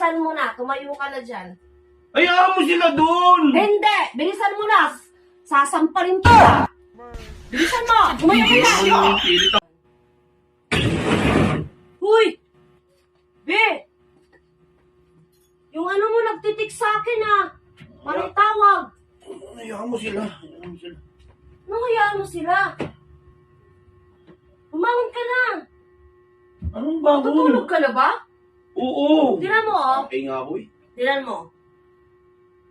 Bilisan mo na. Tumayo ka na dyan. Hayaan mo sila doon! Hindi! Bilisan mo na. Sasamparin kita. Bilisan mo. Tumayo ka na. Huy! Be! Yung ano mo nagtitik sa akin ha. Parang tawag. Hayaan mo sila. Hayaan mo sila. Ano hayaan mo sila? Bumangon ka na. Anong bago? Tutulog ka na ba? Oo. Tinan mo oh. Okay nga ako eh. Tinan mo.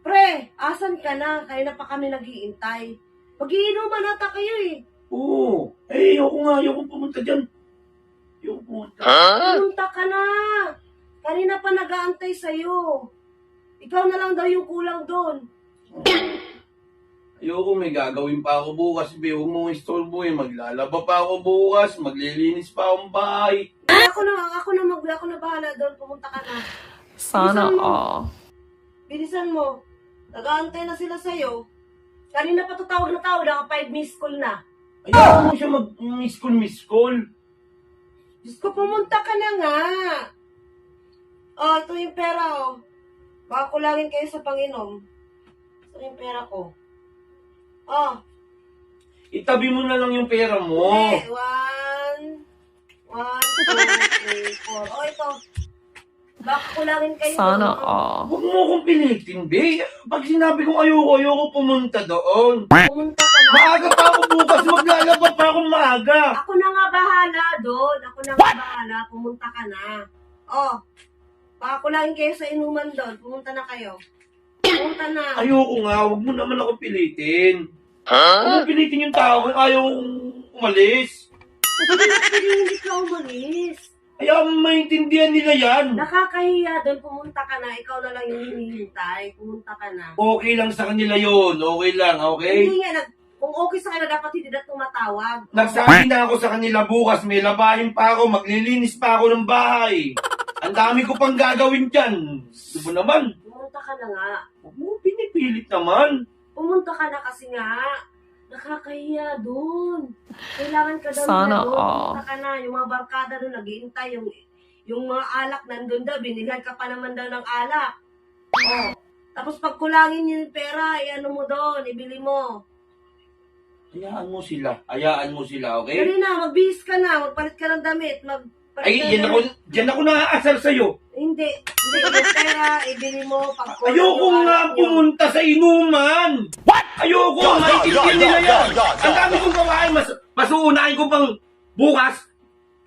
Pre, asan ka na? Kaya na pa kami naghihintay. Mag-iinuman nata kayo eh. Oo. Eh, ayoko nga. Ayoko pumunta dyan. Ayoko pumunta. Pumunta ka na. Kanina pa nag-aantay sa'yo. Ikaw na lang daw yung kulang doon. Ayoko, may gagawin pa ako bukas. Huwag mong istorbo eh. Maglalaba pa ako bukas. Maglilinis pa akong bahay. Ako na bahala doon. Pumunta ka na. Sana Bilisan mo. all. Bilisan mo. Nag-aantay na sila sa'yo. Kanina pa tawag na tawag. Naka 5 missed call na. Ayoko mo siya mag-miss call. Diyos ko, pumunta ka na nga. Oh, ito yung pera, oh. Baka kulangin kayo sa panginom. Ito yung pera ko. Oh. Itabi mo na lang yung pera mo. Okay, 1, 2, 3, 4. Oh, ito. Baka kulangin kayo. Sana doon. all. Huwag mo akong pilitin, be. Pag sinabi kong ayoko pumunta doon. Pumunta ka na. Maaga pa ako bukas. Maglalaba pa akong maaga. Ako na nga bahala doon. Ako na nga bahala. Pumunta ka na. Oh. Baka kulangin kayo sa inuman doon. Pumunta na kayo. Pumunta na. Ayoko nga. Huwag mo naman ako pilitin. Huwag mo pilitin yung tao kung ayaw umalis. Hindi ka umalis. Ayaw mo maintindihan nila yan. Nakakahiya doon. Pumunta ka na. Ikaw na lang yung hinihintay. Pumunta ka na. Okay lang sa kanila yon. Okay lang, okay? Hindi nga. Kung okay sa kanila, dapat hindi na tumatawag. Nagsabi na ako sa kanila bukas. May labahin pa ako. Maglilinis pa ako ng bahay. Ang dami ko pang gagawin dyan. Gusto mo naman. Pumunta ka na nga. Huwag mo pinipilit naman. Pumunta ka na kasi nga. Nakakahiya doon. Kailangan ka daw Sana na doon. all. Pumunta ka na. Yung mga barkada doon naghihintay. Yung mga alak nandun daw. Binigyan ka pa naman daw ng alak. Oh. Tapos pag kulangin yung pera, ano mo doon, ibili mo. Hayaan mo sila. Hayaan mo sila, okay? Dali na, magbihis ka na. Magpalit ka ng damit. Ay, yan ako naaasar sa'yo. Hindi yung pera, ibili mo. Pag Ayoko nga pumunta sa inuman. What? Ayoko, maintindihan nila yan. Ang dami kong gawain, mas uunahin ko pang bukas.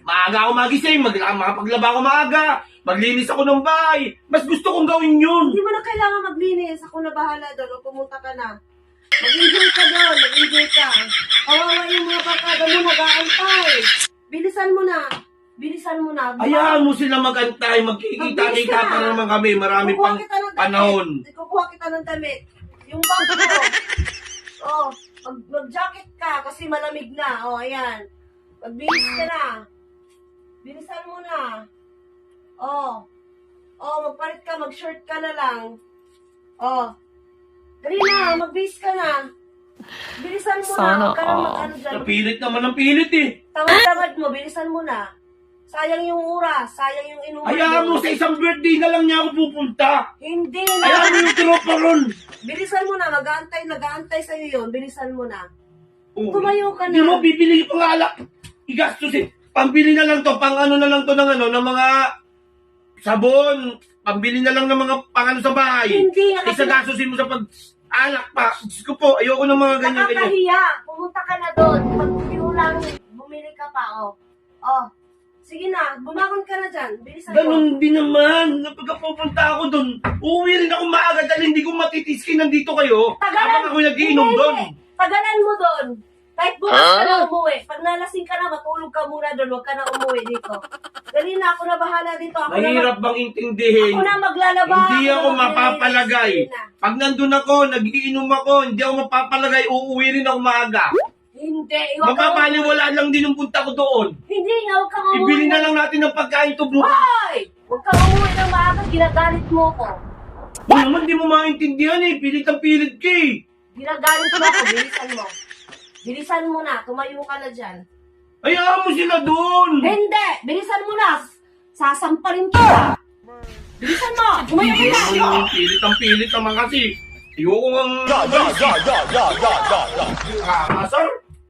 Maaga ako magising, makapaglaba ako maaga, maglinis ako ng bahay. Mas gusto kong gawin yun. Hindi mo na kailangan maglinis. Ako na bahala doon. O pumunta ka na. Mag-enjoy ka doon. Mag-enjoy ka. Kawawa yung mga barkada mo nag-aantay. Bilisan mo na. Bilisan mo na. Hayaan mo sila mag-antay, magkikita-kita pa naman kami. Marami Kukuha pang kita ng damit. panahon. Kukuha kita ng damit. Yung bag mo. Oh, mag-jacket ka kasi malamig na. Oh, ayan. Magbihis ka na. Bilisan mo na. Oh. Oh, magpalit ka, mag-short ka na lang. Oh. Dali na, magbihis ka na. Bilisan mo Sana na. Huwag ka na all. mag-ano dyan. Napilit naman ang pilit eh. Tamad-tamad mo, bilisan mo na. Sayang yung oras, sayang yung inuman. Hayaan mo sa isang birthday na lang niya ako pupunta. Hindi Hayaan mo na. yung tropa ron. Bilisan mo na, nag-aantay sa'yo yun. Bilisan mo na. Oh, Tumayo ka Hindi na. mo bibili pang alak. Igastos eh. Pambili na lang to, pang ano na lang to ng ng mga sabon. Pambili na lang ng mga pangano sa bahay. Hindi nga kasi Isa gastusin mo sa pag-alak pa. Diyos ko po, ayoko ng mga ganyan-ganyan. nakakahiya. Pumunta ka na doon. Pag lang, bumili ka pa, oh. Oh. Sige na, bumakon ka na dyan. Bilisan mo. Ganun din naman. Kapag pupunta ako doon, uuwi rin ako maaga dahil hindi ko matitiskin nandito kayo. Habang ako nagiinom Hindi, doon. hindi. Tagalan mo doon. Kahit bukas ka na umuwi. Pag nalasing ka na, matulog ka muna doon. Huwag ka na umuwi dito. Dali na, ako na bahala dito. Mahirap bang intindihin? Ako na maglalaba. Hindi ako na mapapalagay. maglilinis. Sige na. Pag nandun ako, nagiinom ako, hindi ako mapapalagay, uuwi rin ako maaga. Hindi. Huwag kang umuwi. Mapapaliwala lang din yung punta ko doon. Hindi nga, huwag kang umuwi. Ibili na lang natin ng pagkain to bukas. Hoy! Huwag kang umuwi ng maaga. Ginagalit mo ko. Kung naman di mo maintindihan eh, pilit ang pilit ka eh. Ginagalit mo ako. Bilisan mo. Bilisan mo na. Tumayo ka na dyan. Hayaan mo sila doon. Hindi! Bilisan mo na! Sasamparin kita! Bilisan mo! Tumayo ka na! Pilit ang pilit naman kasi. Ayoko ang... Sir?